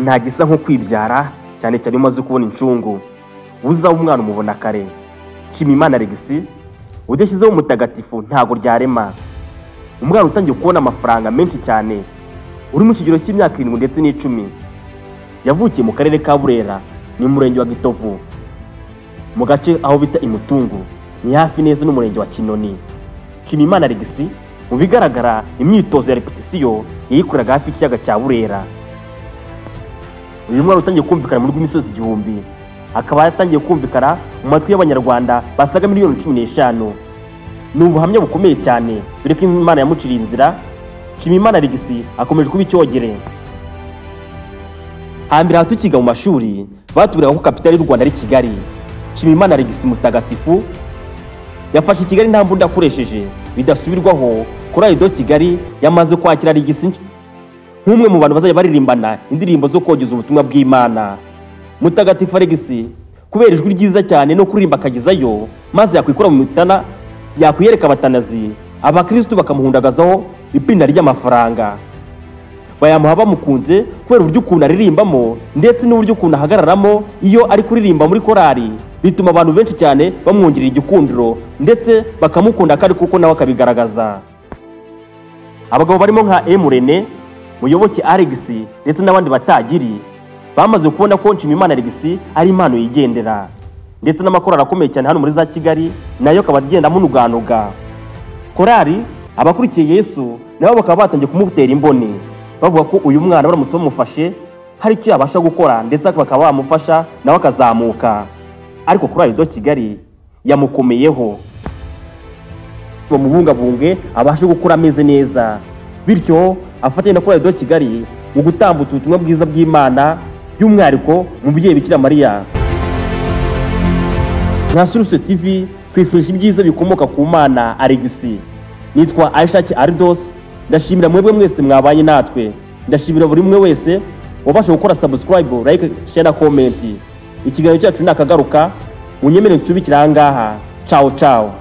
nta gisa nko kwibyara cyane cyane umaze kubona incungu uzaba umwana umubona kare. Nshimiyimana Alexis udashyizeho umutagatifu ntago ryarema. Umwana utangiye kubona amafaranga menshi cyane uri mu kigero cy'imyaka 7 ndetse n'10 yavukiye mu karere ka Burera ni murenge wa Gitovu mu gace aho bita Imutungu ni hafi neza n'umurenge wa Kinoni. Nshimiyimana Alexis mu bigaragara imyitozo ya repetition yayikoraga hafi ikiyaga cya Burera. Uyu mwana utangiye kumvikana mu rw'imisozi igihumbi akaba yatangiye kumvikana mu matwi y'abanyarwanda basaga miliyoni 15. Ni ubuhamya bukomeye cyane dore ko Imana yamuciriye inzira. Nshimiyimana Alexis akomeje kuba icyogere. Hambere hatukiga mu mashuri batubwiraga ko kapitali y'u Rwanda ari Kigali. Nshimiyimana Alexis mutagatifu yafashe Kigali nta mbunda akoresheje bidasubirwaho. Korali do Kigali yamaze kwakira Alexis nk'umwe mu bantu bazajya baririmbana indirimbo zo kogeza ubutumwa bw'Imana. Mutagatifu Alexis kubera ijwi ryiza cyane no kuririmba akagezayo maze yakwikora mu mitana yakwiyereka abatanazi abakristo bakamuhundagazaho ipinda ry'amafaranga. Bayamuha bamukunze kubera uburyo ukuntu aririmbamo ndetse n'uburyo ukuntu ahagararamo iyo ari kuririmba muri korali bituma abantu benshi cyane bamwongerera igikundiro ndetse bakamukunda kandi kuko nawe akabigaragaza. abagabo barimo nka Emurene, Muyoboke Alex ndetse n'abandi batagiri bamaze kubona ko Nshimiyimana Alex ari impano yigendera, ndetse n'amakorali akomeye cyane hano muri za Kigali nayo akaba agenda amunuganuga. Korali abakurikiye Yesu nabo bakaba batangiye kumutera imboni, bavuga ko uyu mwana baramutse bamufashe hari icyo yabasha gukora, ndetse bakaba bamufasha nawe akazamuka. Ariko Korali do Kigali yamukomeyeho bamubungabunge abashe gukura ameze neza, bityo afatanye na Korali do Kigali mu gutambutsa ubutumwa bwiza bw'Imana, by'umwihariko umubyeyi Bikira Mariya. Nka Source TV twifurije ibyiza bikomoka ku Mana Alex. Nitwa Aishaki Ardos. Ndashimira mwebwe mwese mwabanye natwe, ndashimira buri umwe wese wabasha gukora subscribe, like, share na comment. Ikiganiro cyacu nakagaruka, unyemere nsubikira aha ngaha. Ciao ciao.